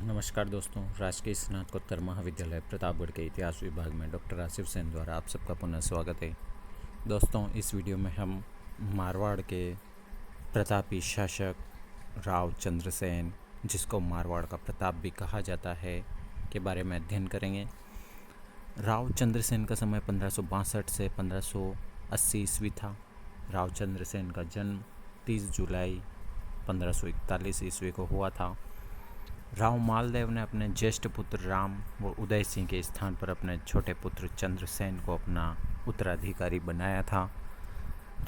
नमस्कार दोस्तों, राजकीय स्नातकोत्तर महाविद्यालय प्रतापगढ़ के इतिहास विभाग में डॉक्टर आसिफ सेन द्वारा आप सबका पुनः स्वागत है। दोस्तों, इस वीडियो में हम मारवाड़ के प्रतापी शासक राव चंद्रसेन, जिसको मारवाड़ का प्रताप भी कहा जाता है, के बारे में अध्ययन करेंगे। राव चंद्रसेन का समय 1562 से 1580 ईस्वी था। राव चंद्रसेन का जन्म 30 जुलाई 1541 ईस्वी को हुआ था। राव मालदेव ने अपने ज्येष्ठ पुत्र राम व उदय सिंह के स्थान पर अपने छोटे पुत्र चंद्रसेन को अपना उत्तराधिकारी बनाया था।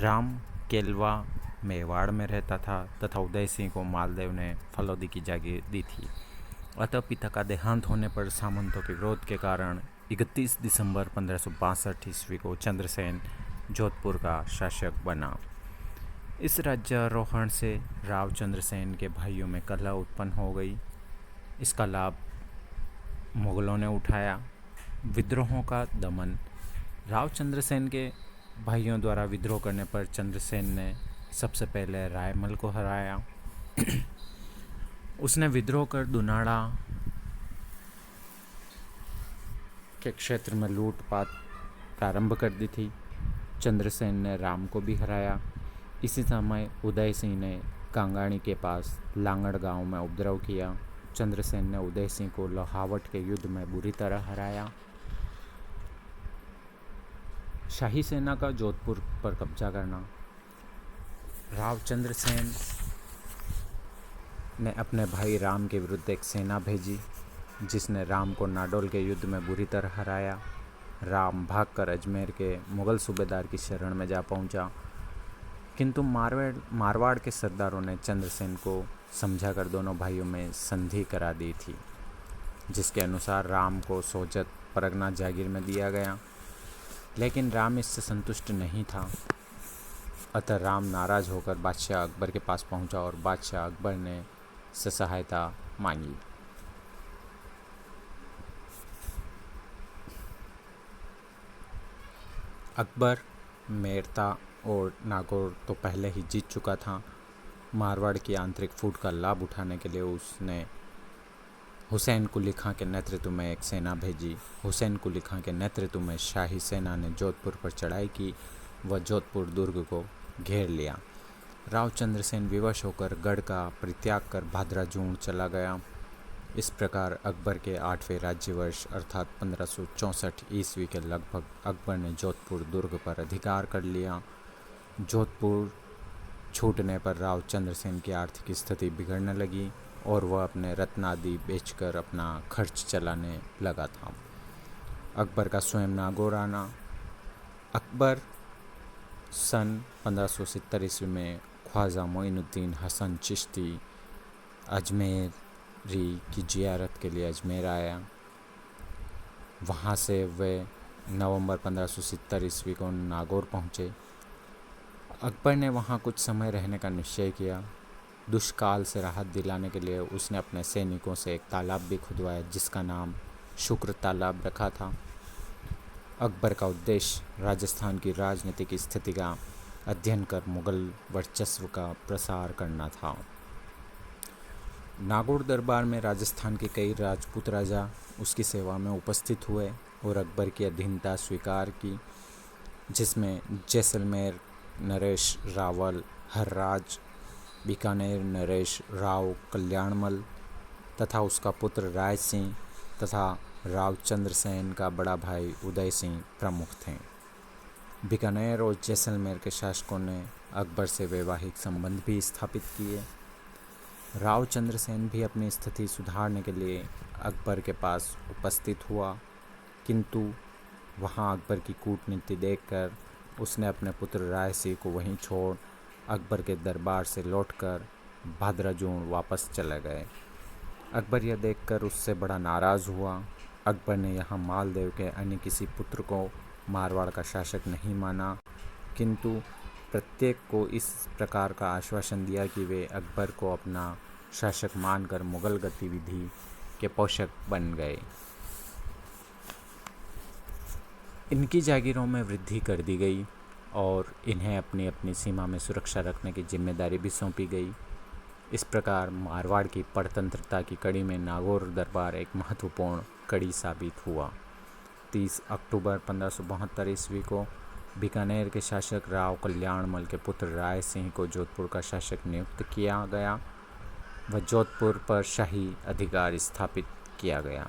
राम केलवा मेवाड़ में रहता था तथा उदय सिंह को मालदेव ने फलौदी की जागीर दी थी। अतः पिता का देहांत होने पर सामंतों के विरोध के कारण 31 दिसंबर 1562 ईस्वी को चंद्रसेन जोधपुर का शासक बना। इस राज्यारोहण से राव चंद्रसेन के भाइयों में कलह उत्पन्न हो गई। इसका लाभ मुगलों ने उठाया। विद्रोहों का दमन। राव चंद्रसेन के भाइयों द्वारा विद्रोह करने पर चंद्रसेन ने सबसे पहले रायमल को हराया। उसने विद्रोह कर दुनाड़ा के क्षेत्र में लूटपाट प्रारंभ कर दी थी। चंद्रसेन ने राम को भी हराया। इसी समय उदय सिंह ने कांगाणी के पास लांगड़ गांव में उपद्रव किया। चंद्रसेन ने उदय सिंह को लोहावट के युद्ध में बुरी तरह हराया। शाही सेना का जोधपुर पर कब्जा करना। राव चंद्रसेन ने अपने भाई राम के विरुद्ध एक सेना भेजी, जिसने राम को नाडोल के युद्ध में बुरी तरह हराया। राम भागकर अजमेर के मुगल सूबेदार की शरण में जा पहुंचा, किंतु मारवाड़ के सरदारों ने चंद्रसेन को समझाकर दोनों भाइयों में संधि करा दी थी, जिसके अनुसार राम को सोजत परगना जागीर में दिया गया। लेकिन राम इससे संतुष्ट नहीं था। अतः राम नाराज होकर बादशाह अकबर के पास पहुंचा और बादशाह अकबर ने से सहायता मांगी। अकबर मेरता और नागौर तो पहले ही जीत चुका था। मारवाड़ की आंतरिक फूट का लाभ उठाने के लिए उसने हुसैन कुली खां के नेतृत्व में एक सेना भेजी। हुसैन कुली खां के नेतृत्व में शाही सेना ने जोधपुर पर चढ़ाई की व जोधपुर दुर्ग को घेर लिया। राव चंद्रसेन विवश होकर गढ़ का परित्याग कर भादरा जून चला गया। इस प्रकार अकबर के 8वें राज्यवर्ष अर्थात 1564 ईस्वी के लगभग अकबर ने जोधपुर दुर्ग पर अधिकार कर लिया। जोधपुर छूटने पर राव चंद्रसेन की आर्थिक स्थिति बिगड़ने लगी और वह अपने रत्न आदि बेचकर अपना खर्च चलाने लगा था। अकबर का स्वयं नागौर आना। अकबर सन 1570 ईस्वी में ख्वाजा मोइनुद्दीन हसन चिश्ती अजमेरी की जियारत के लिए अजमेर आया। वहाँ से वे नवंबर 1570 ईस्वी को नागौर पहुँचे। अकबर ने वहाँ कुछ समय रहने का निश्चय किया। दुष्काल से राहत दिलाने के लिए उसने अपने सैनिकों से एक तालाब भी खुदवाया, जिसका नाम शुक्र तालाब रखा था। अकबर का उद्देश्य राजस्थान की राजनीतिक स्थिति का अध्ययन कर मुगल वर्चस्व का प्रसार करना था। नागौर दरबार में राजस्थान के कई राजपूत राजा उसकी सेवा में उपस्थित हुए और अकबर की अधीनता स्वीकार की, जिसमें जैसलमेर नरेश रावल हर्राज, बीकानेर नरेश राव कल्याणमल तथा उसका पुत्र राय सिंह तथा राव चंद्रसेन का बड़ा भाई उदय सिंह प्रमुख थे। बीकानेर और जैसलमेर के शासकों ने अकबर से वैवाहिक संबंध भी स्थापित किए। राव चंद्रसेन भी अपनी स्थिति सुधारने के लिए अकबर के पास उपस्थित हुआ, किंतु वहाँ अकबर की कूटनीति देखकर उसने अपने पुत्र राय सिंह को वहीं छोड़ अकबर के दरबार से लौटकर भाद्राजून वापस चले गए। अकबर यह देखकर उससे बड़ा नाराज़ हुआ। अकबर ने यहाँ मालदेव के अन्य किसी पुत्र को मारवाड़ का शासक नहीं माना, किंतु प्रत्येक को इस प्रकार का आश्वासन दिया कि वे अकबर को अपना शासक मानकर मुगल गतिविधि के पोषक बन गए। इनकी जागीरों में वृद्धि कर दी गई और इन्हें अपनी अपनी सीमा में सुरक्षा रखने की जिम्मेदारी भी सौंपी गई। इस प्रकार मारवाड़ की परतंत्रता की कड़ी में नागौर दरबार एक महत्वपूर्ण कड़ी साबित हुआ। 30 अक्टूबर 1572 ईस्वी को बीकानेर के शासक राव कल्याणमल के पुत्र राय सिंह को जोधपुर का शासक नियुक्त किया गया व जोधपुर पर शाही अधिकार स्थापित किया गया।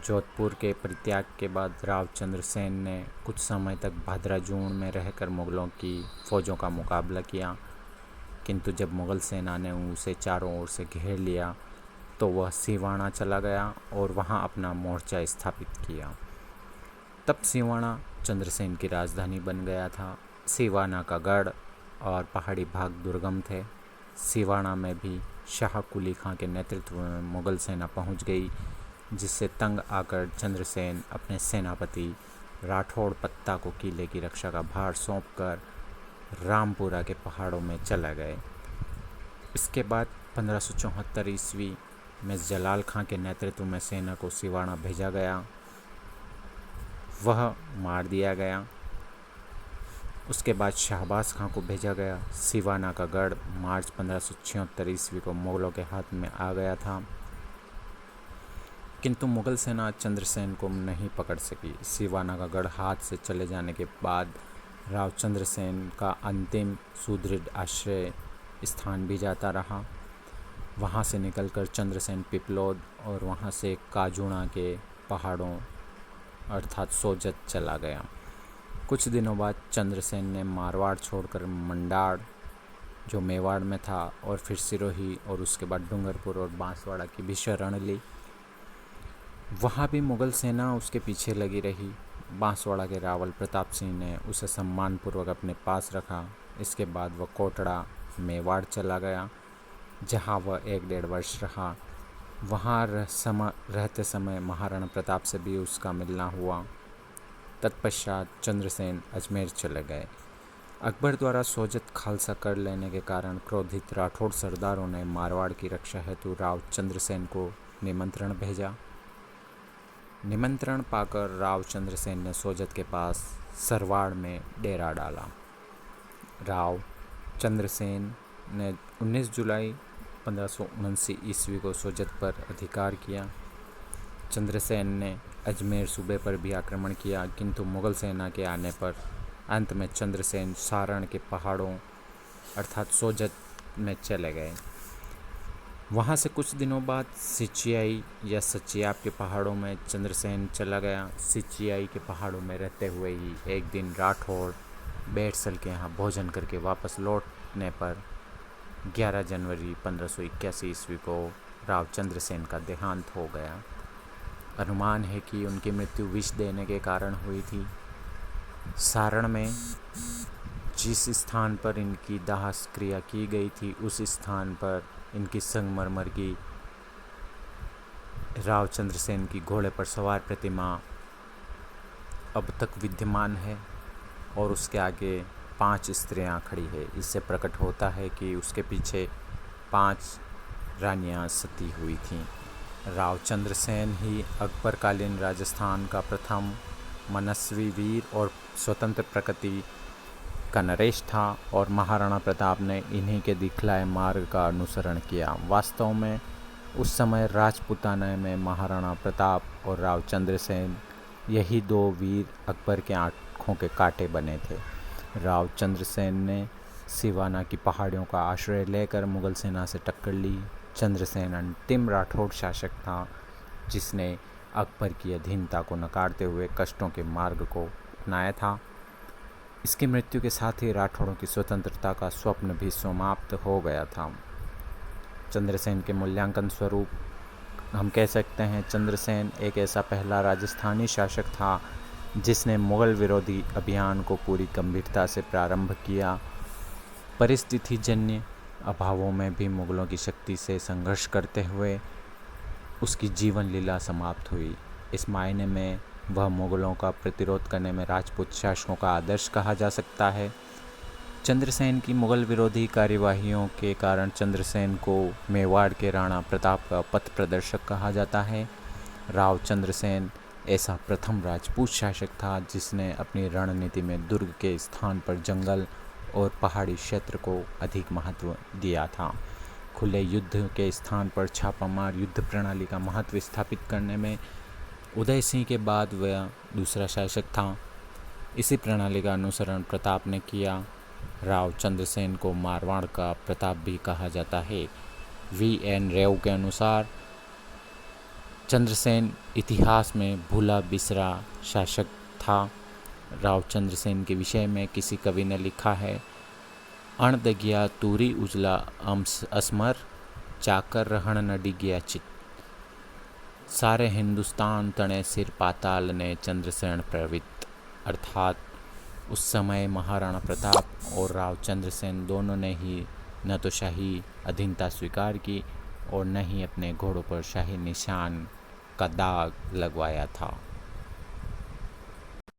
जोधपुर के परित्याग के बाद राव चंद्रसेन ने कुछ समय तक भादरा-जून में रहकर मुगलों की फौजों का मुकाबला किया, किंतु जब मुगल सेना ने उसे चारों ओर से घेर लिया तो वह सिवाना चला गया और वहां अपना मोर्चा स्थापित किया। तब सिवाना चंद्रसेन की राजधानी बन गया था। सिवाना का गढ़ और पहाड़ी भाग दुर्गम थे। सिवाना में भी शाह कुली खां के नेतृत्व में मुगल सेना पहुंच गई, जिससे तंग आकर चंद्रसेन अपने सेनापति राठौड़ पत्ता को किले की रक्षा का भार सौंपकर रामपुरा के पहाड़ों में चला गए। इसके बाद 1574 ईस्वी में जलाल खां के नेतृत्व में सेना को सिवाना भेजा गया, वह मार दिया गया। उसके बाद शाहबाज खां को भेजा गया। सिवाना का गढ़ मार्च 1576 ईस्वी को मुगलों के हाथ में आ गया था, किंतु मुगल सेना चंद्रसेन को नहीं पकड़ सकी। सिवाना का गढ़ हाथ से चले जाने के बाद राव चंद्रसेन का अंतिम सुदृढ़ आश्रय स्थान भी जाता रहा। वहां से निकलकर चंद्रसेन पिपलोद और वहां से काजुणा के पहाड़ों अर्थात सोजत चला गया। कुछ दिनों बाद चंद्रसेन ने मारवाड़ छोड़कर मंडार, जो मेवाड़ में था, और फिर सिरोही और उसके बाद डूंगरपुर और बांसवाड़ा की भी शरण ली। वहाँ भी मुगल सेना उसके पीछे लगी रही। बांसवाड़ा के रावल प्रताप सिंह ने उसे सम्मानपूर्वक अपने पास रखा। इसके बाद वह कोटड़ा मेवाड़ चला गया, जहाँ वह 1-1.5 वर्ष रहा। वहाँ रहते समय महाराणा प्रताप से भी उसका मिलना हुआ। तत्पश्चात चंद्रसेन अजमेर चले गए। अकबर द्वारा सोजत खालसा कर लेने के कारण क्रोधित राठौड़ सरदारों ने मारवाड़ की रक्षा हेतु राव चंद्रसेन को निमंत्रण भेजा। निमंत्रण पाकर राव चंद्रसेन ने सोजत के पास सरवाड़ में डेरा डाला। राव चंद्रसेन ने 19 जुलाई 1579 ईस्वी को सोजत पर अधिकार किया। चंद्रसेन ने अजमेर सूबे पर भी आक्रमण किया, किंतु मुगल सेना के आने पर अंत में चंद्रसेन सारण के पहाड़ों अर्थात सोजत में चले गए। वहाँ से कुछ दिनों बाद सिचियाई या सचियाप के पहाड़ों में चंद्रसेन चला गया। सिचियाई के पहाड़ों में रहते हुए ही एक दिन राठौड़ बैठसल के यहाँ भोजन करके वापस लौटने पर 11 जनवरी 1581 ईस्वी को राव चंद्रसेन का देहांत हो गया। अनुमान है कि उनकी मृत्यु विष देने के कारण हुई थी। सारण में जिस स्थान पर इनकी दाह क्रिया की गई थी, उस स्थान पर इनकी संगमरमर की राव चंद्रसेन की घोड़े पर सवार प्रतिमा अब तक विद्यमान है और उसके आगे 5 स्त्रियां खड़ी है। इससे प्रकट होता है कि उसके पीछे 5 रानियां सती हुई थीं। राव चंद्रसेन ही अकबरकालीन राजस्थान का प्रथम मनस्वी वीर और स्वतंत्र प्रकृति का नरेश था और महाराणा प्रताप ने इन्हीं के दिखलाए मार्ग का अनुसरण किया। वास्तव में उस समय राजपूताना में महाराणा प्रताप और राव चंद्रसेन यही 2 वीर अकबर के आँखों के कांटे बने थे। राव चंद्रसेन ने सिवाना की पहाड़ियों का आश्रय लेकर मुगल सेना से टक्कर ली। चंद्रसेन अंतिम राठौड़ शासक था जिसने अकबर की अधीनता को नकारते हुए कष्टों के मार्ग को अपनाया था। इसकी मृत्यु के साथ ही राठौड़ों की स्वतंत्रता का स्वप्न भी समाप्त हो गया था। चंद्रसेन के मूल्यांकन स्वरूप हम कह सकते हैं चंद्रसेन एक ऐसा पहला राजस्थानी शासक था जिसने मुगल विरोधी अभियान को पूरी गंभीरता से प्रारंभ किया। परिस्थितिजन्य अभावों में भी मुगलों की शक्ति से संघर्ष करते हुए उसकी जीवन लीला समाप्त हुई। इस मायने में वह मुगलों का प्रतिरोध करने में राजपूत शासकों का आदर्श कहा जा सकता है। चंद्रसेन की मुगल विरोधी कार्यवाहियों के कारण चंद्रसेन को मेवाड़ के राणा प्रताप का पथ प्रदर्शक कहा जाता है। राव चंद्रसेन ऐसा प्रथम राजपूत शासक था जिसने अपनी रणनीति में दुर्ग के स्थान पर जंगल और पहाड़ी क्षेत्र को अधिक महत्व दिया था। खुले युद्ध के स्थान पर छापामार युद्ध प्रणाली का महत्व स्थापित करने में उदय सिंह के बाद वह दूसरा शासक था। इसी प्रणाली का अनुसरण प्रताप ने किया। राव चंद्रसेन को मारवाड़ का प्रताप भी कहा जाता है। V.N. रेव के अनुसार चंद्रसेन इतिहास में भूला बिसरा शासक था। राव चंद्रसेन के विषय में किसी कवि ने लिखा है, अण दगिया तूरी उजला असमर, चाकर रहण न डिगिया चित। सारे हिंदुस्तान तणे सिर पाताल ने चंद्रसेन प्रवृत्त। अर्थात उस समय महाराणा प्रताप और राव चंद्रसेन दोनों ने ही न तो शाही अधीनता स्वीकार की और न ही अपने घोड़ों पर शाही निशान का दाग लगवाया था।